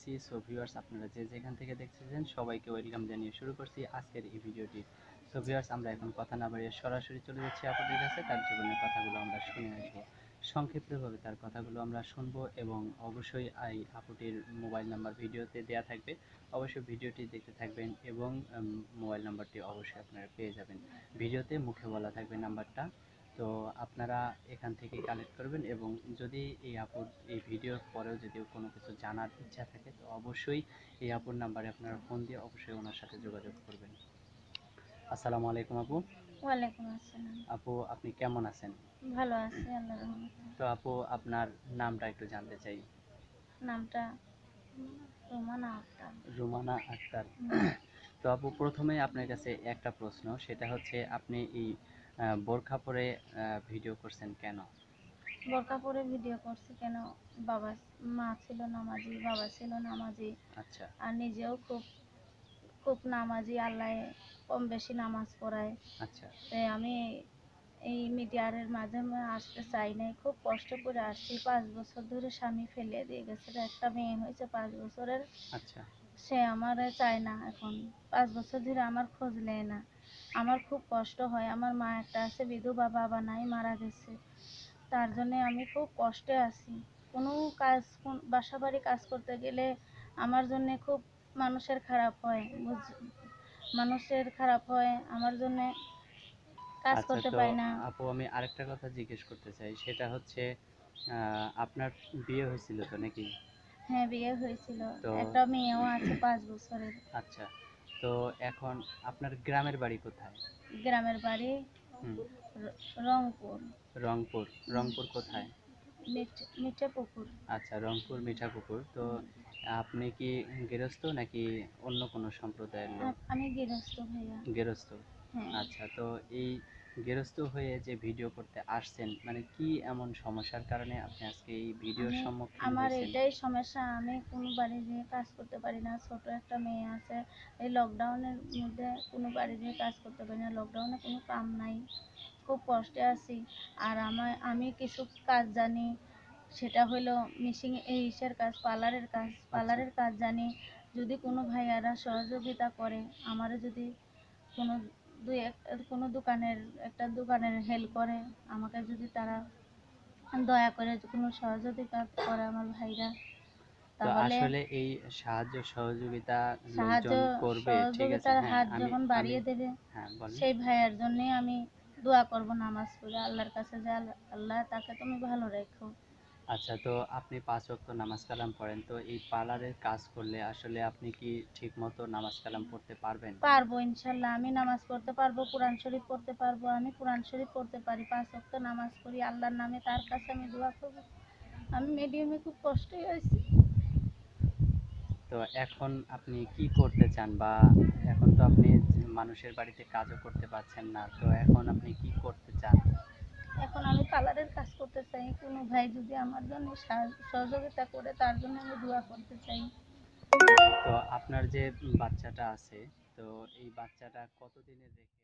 করতেছি। So viewers, আপনারা যে যেখান থেকে দেখতেছেন সবাইকে ওয়েলকাম জানিয়ে শুরু করছি আজকের এই ভিডিওটি। সো ভিউয়ার্স, আমরা এখন কথা না বাড়িয়ে সরাসরি চলে যাচ্ছি আপুদের কাছে, তার জীবনের কথাগুলো আমরা শুনে আসবো। সংক্ষিপ্তভাবে তার কথাগুলো আমরা শুনবো এবং অবশ্যই এই আপুটির মোবাইল নাম্বার ভিডিওতে দেওয়া থাকবে। অবশ্যই ভিডিওটি দেখতে থাকবেন এবং মোবাইল নাম্বারটি অবশ্যই আপনারা পেয়ে যাবেন। ভিডিওতে মুখে বলা থাকবে নাম্বারটা। তো আপনারা এখান থেকে কালেক্ট করবেন এবং যদি এই ভিডিওর পরেও যদি কোনো কিছু জানার ইচ্ছা থাকে তো অবশ্যই এই আপুর নাম্বারে আপনারা ফোন দিয়ে অবশ্যই ওনার সাথে যোগাযোগ করবেন। আসসালামু আলাইকুম আপু। ওয়ালাইকুম আসসালাম। আপু, আপনি কেমন আছেন? ভালো আছি আল্লাহর রহমতে। তো আপু, আপনার নামটা একটু জানতে চাই। নামটা রোমানা আক্তার। রুমানা আক্তার। হুম। তো আপু, প্রথমে আপনার কাছে একটা প্রশ্ন, সেটা হচ্ছে আপনি এই বোরখা পরে ভিডিও করছেন কেন? বোরকা পরে ভিডিও করছি কেন? বাবা মা ছিল নামাজি, বাবা ছিল নামাজি, আচ্ছা। আর নিজেও খুব খুব নামাজি। আল্লাহ কম বেশি নামাজ পড়ায়। আচ্ছা। তাই আমি এই মিডিয়ার মাধ্যমে আসতে চাই নাই, খুব কষ্ট করে আসছি। 5 বছর ধরে স্বামী ফেলে দিয়ে গেছে, একটা মেয়ে হয়েছে 5 বছরের। আচ্ছা। সে আমারে চায় না এখন। 5 বছর ধরে আমার খোঁজ নেয় না। আমার খুব কষ্ট হয়। আমার মা একটা আছে বিধবা, বাবা নাই, মারা গেছে। তার জন্যে আমি খুব কষ্টে আছি। কোনো কাজ বাসা বাড়ি কাজ করতে গেলে আমার জন্যে খুব মানুষের খারাপ হয়। মানুষের খারাপ হয় আমার জন্যে, কাজ আচ্ছা, করতে তো পারি না। আপু, আমি আরেকটা কথা জিজ্ঞেস করতে চাই, সেটা হচ্ছে আপনার বিয়ে হয়েছিল তো নাকি? হ্যাঁ, বিয়ে হয়েছিল। তো একটা মেয়েও আছে 5 বছরের। আচ্ছা, তো এখন আপনার গ্রামের বাড়ি কোথায়? গ্রামের বাড়ি হুম। রংপুর। রংপুর। হুম, রংপুর কোথায়? মিঠে পুকুর। আচ্ছা, রংপুর মিঠাপুকুর। তো হুম। আপনি কি গৃহস্থ নাকি অন্য কোনো সম্প্রদায়ের লোক? আমি গৃহস্থ ভাইয়া। গৃহস্থ। হ্যাঁ। আচ্ছা, তো এই গৃহস্থ হয়ে যে ভিডিও করতে আসছেন, মানে কি এমন সমস্যার কারণে আপনি আজকে এই ভিডিওর আমি সম্মুখীন আমার হয়েছেন? এটাই সমস্যা, আমি কোনো বাড়ি যেয়ে কাজ করতে পারি না। ছোট একটা মেয়ে আছে। এই লকডাউনের মধ্যে কোনো বাড়ি যেয়ে কাজ করতে পারি না। লকডাউনে কোনো কাম নাই, খুব কষ্টে আছি। আর আমি কিছু কাজ জানি, সেটা হলো মিশিং এই ইসের কাজ, আচ্ছা। পার্লারের কাজ জানি। যদি কোনো ভাইয়ারা সহযোগিতা করে আমারে, যদি কোনো কোনো একটা দোকানের হেল্প করে আমাকে, যদি তারা দয়া করে কোনো সহযোগিতা করে আমার ভাইরা, তো তাহলে আসলে এই সাহায্য সহযোগিতা সাহায্য লোকজন করবে, ঠিক আছে। সহযোগিতার হ্যাঁ, হাত আমি যখন আমি বাড়িয়ে দেবে, হ্যাঁ, বলেন। সেই ভাইয়ের জন্যে আমি দোয়া করব নামাজ পড়ে আল্লাহর কাছে, যে আল্লাহ তাকে তুমি ভালো রেখো। আচ্ছা, তো আপনি ৫ ওয়াক্ত নামাজ কালাম পড়েন, তো এই পার্লারের কাজ করলে আসলে আপনি কি ঠিক মতো নামাজ কালাম পড়তে পারবেন? পারবো ইনশাল্লাহ, আমি নামাজ পড়তে পারবো, কোরআন শরীফ পড়তে পারবো। আমি কোরআন শরীফ পড়তে পারি, 5 ওয়াক্ত নামাজ পড়ি আল্লাহর নামে, তার কাছে আমি দোয়া করবো। আমি মিডিয়ামে খুব কষ্টই আছি। তো এখন আপনি কি করতে চান, বা এখন তো আপনি মানুষের বাড়িতে কাজও করতে পারছেন না, তো এখন আপনি কি করতে চান? এখন আমি পার্লারের কাজ করতে চাই। কোনো ভাই যদি আমার জন্য সহযোগিতা করে, তার জন্য আমি দোয়া করতে চাই। তো আপনার যে বাচ্চাটা আছে, তো এই বাচ্চাটা কতদিনের রেখে